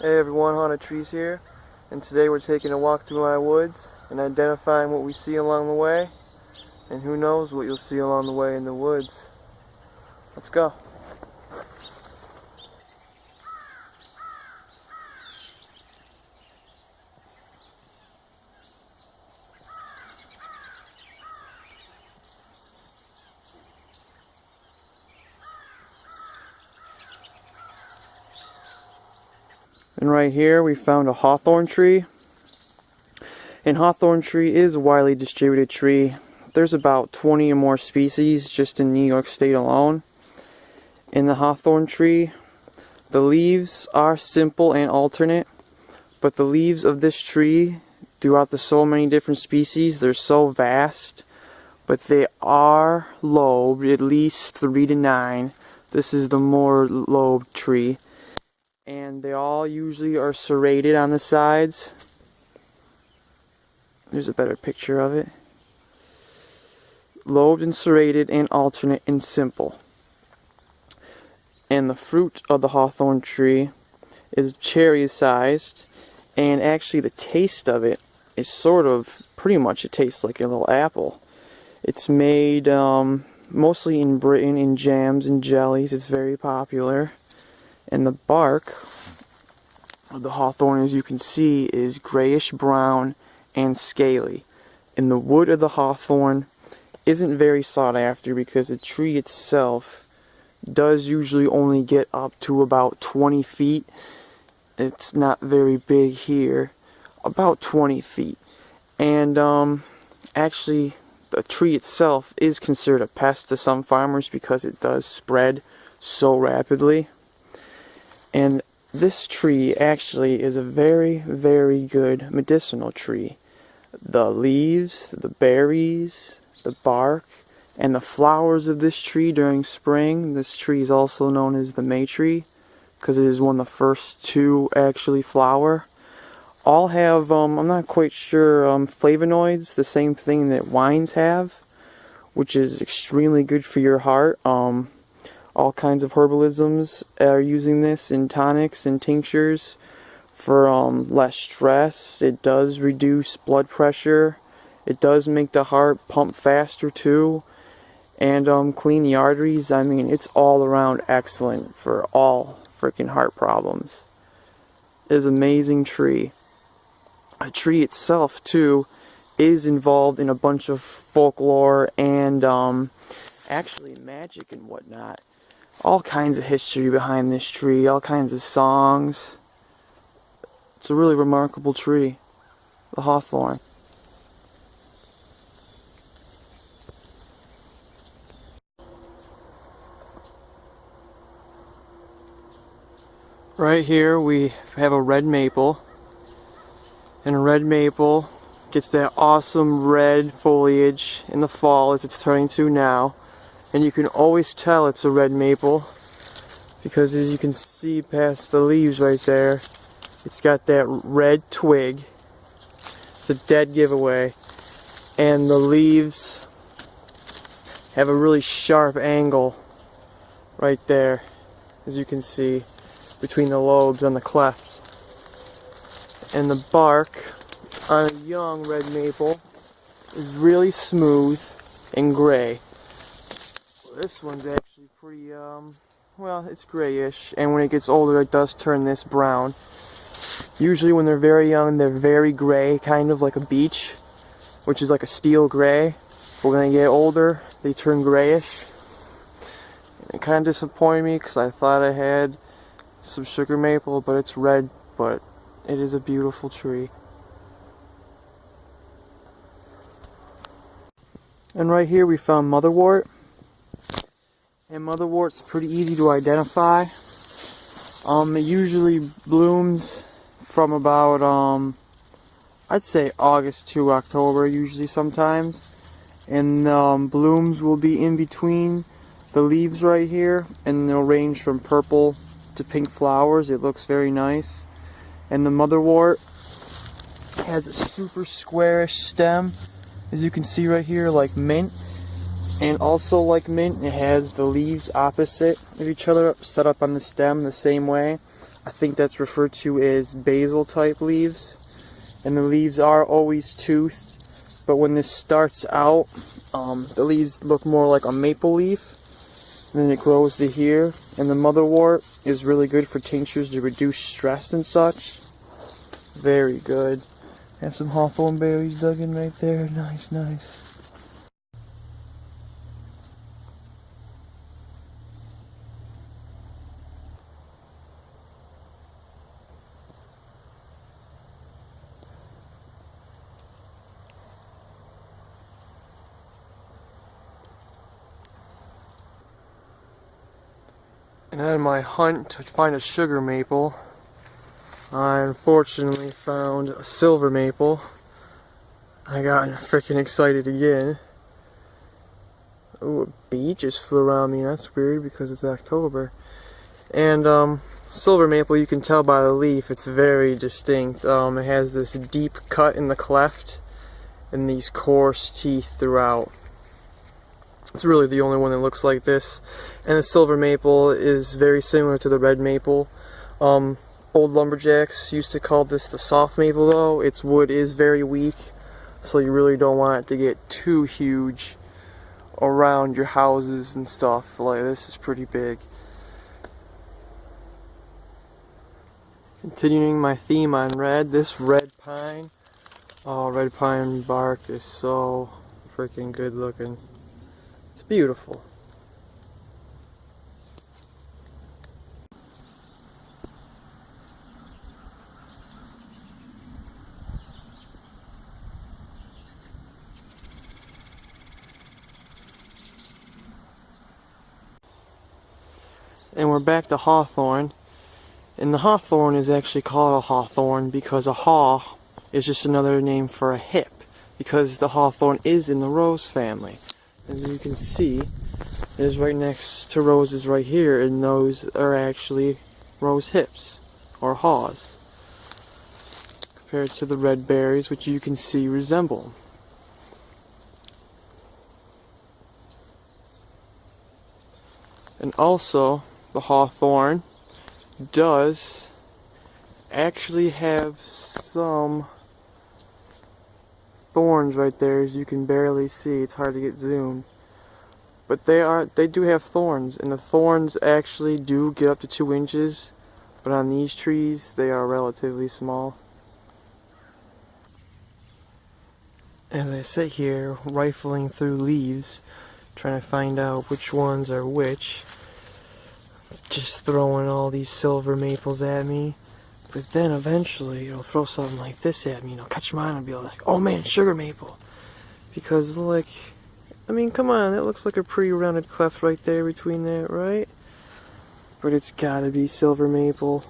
Hey everyone, Haunted Trees here, and today we're taking a walk through my woods and identifying what we see along the way, and who knows what you'll see along the way in the woods. Let's go. And right here we found a hawthorn tree. And hawthorn tree is a widely distributed tree. There's about 20 or more species just in New York State alone. In the hawthorn tree, the leaves are simple and alternate, but the leaves of this tree, throughout the so many different species, they're so vast, but they are lobed, at least 3 to 9. This is the more lobed tree. And they all usually are serrated on the sides. There's a better picture of it. Lobed and serrated and alternate and simple. And the fruit of the hawthorn tree is cherry sized, and actually the taste of it is sort of, pretty much it tastes like a little apple. It's made mostly in Britain in jams and jellies. It's very popular. And the bark of the hawthorn, as you can see, is grayish brown and scaly. And the wood of the hawthorn isn't very sought after because the tree itself does usually only get up to about 20 feet. It's not very big here, about 20 feet. And actually the tree itself is considered a pest to some farmers because it does spread so rapidly. And this tree actually is a very, very good medicinal tree. The leaves, the berries, the bark, and the flowers of this tree during spring. This tree is also known as the May tree because it is one of the first to actually flower. All have, I'm not quite sure, flavonoids, the same thing that wines have, which is extremely good for your heart. All kinds of herbalisms are using this in tonics and tinctures for less stress. It does reduce blood pressure. It does make the heart pump faster too, and clean the arteries. I mean, it's all around excellent for all freaking heart problems. It is an amazing tree. A tree itself too is involved in a bunch of folklore and actually magic and whatnot. All kinds of history behind this tree, all kinds of songs. It's a really remarkable tree, the hawthorn. Right here we have a red maple, and a red maple gets that awesome red foliage in the fall as it's turning to now. And you can always tell it's a red maple because, as you can see past the leaves right there, it's got that red twig. It's a dead giveaway. And the leaves have a really sharp angle right there, as you can see, between the lobes on the cleft. And the bark on a young red maple is really smooth and gray. This one's actually pretty, well, it's grayish, and when it gets older it does turn this brown. Usually when they're very young they're very gray, kind of like a beech, which is like a steel gray. But when they get older they turn grayish. And it kind of disappointed me because I thought I had some sugar maple, but it's red, but it is a beautiful tree. And right here we found motherwort. And motherwort's pretty easy to identify. It usually blooms from about, I'd say August to October, usually sometimes. And blooms will be in between the leaves right here, and they'll range from purple to pink flowers. It looks very nice. And the motherwort has a super squarish stem, as you can see right here, like mint. And also like mint, it has the leaves opposite of each other, set up on the stem the same way. I think that's referred to as basil type leaves. And the leaves are always toothed, but when this starts out, the leaves look more like a maple leaf. And then it grows to here, and the motherwort is really good for tinctures to reduce stress and such. Very good. Have some hawthorn berries dug in right there. Nice, nice. And on my hunt to find a sugar maple, I unfortunately found a silver maple. I got freaking excited again. Ooh, a bee just flew around me. That's weird because it's October. And silver maple, you can tell by the leaf, it's very distinct. It has this deep cut in the cleft and these coarse teeth throughout. It's really the only one that looks like this. And the silver maple is very similar to the red maple. Old lumberjacks used to call this the soft maple though. Its wood is very weak, so you really don't want it to get too huge around your houses and stuff. Like this is pretty big. Continuing my theme on red, this red pine. Oh, red pine bark is so freaking good looking. It's beautiful. And we're back to hawthorn. And the hawthorn is actually called a hawthorn because a haw is just another name for a hip. Because the hawthorn is in the rose family. As you can see, it is right next to roses right here, and those are actually rose hips, or haws. Compared to the red berries, which you can see resemble. And also, the hawthorn does actually have some thorns right there, as you can barely see. It's hard to get zoomed, but they do have thorns, and the thorns actually do get up to 2 inches, but on these trees they are relatively small. As I sit here rifling through leaves trying to find out which ones are which, just throwing all these silver maples at me. But then eventually it'll throw something like this at me and I'll catch mine and be like, oh man, sugar maple. Because like, I mean, come on, that looks like a pretty rounded cleft right there between that, right? But it's gotta be silver maple.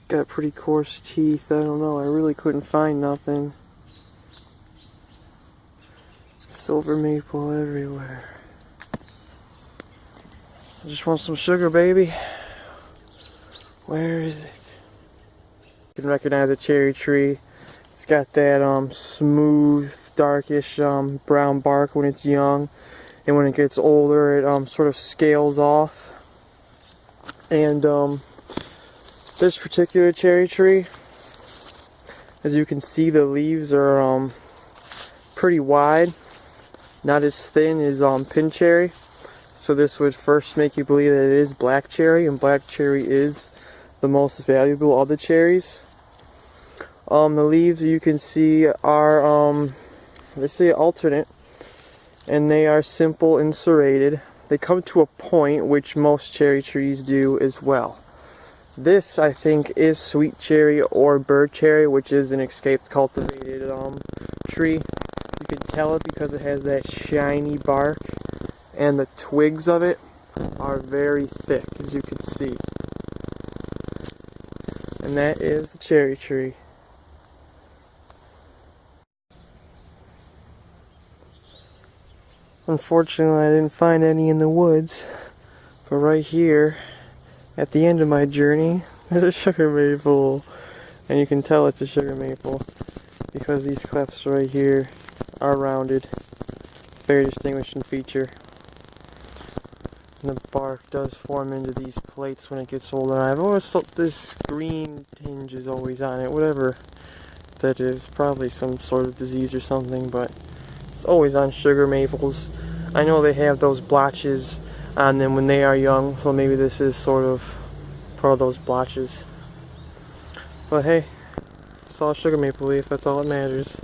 Got pretty coarse teeth, I don't know, I really couldn't find nothing. Silver maple everywhere. I just want some sugar, baby. Where is it? You can recognize a cherry tree. It's got that smooth, darkish brown bark when it's young, and when it gets older, it sort of scales off. And this particular cherry tree, as you can see, the leaves are pretty wide, not as thin as pin cherry. So this would first make you believe that it is black cherry, and black cherry is the most valuable of the cherries. The leaves you can see are, they say alternate, and they are simple and serrated. They come to a point, which most cherry trees do as well. This, I think, is sweet cherry or bird cherry, which is an escaped cultivated tree. You can tell it because it has that shiny bark, and the twigs of it are very thick, as you can see. And that is the cherry tree. Unfortunately, I didn't find any in the woods, but right here, at the end of my journey, there's a sugar maple, and you can tell it's a sugar maple because these clefts right here are rounded. Very distinguishing feature. And the bark does form into these plates when it gets older. I've always thought this green tinge is always on it, whatever that is. Probably some sort of disease or something, but it's always on sugar maples. I know they have those blotches on them when they are young, so maybe this is sort of part of those blotches. But hey, it's all sugar maple leaf, that's all that matters.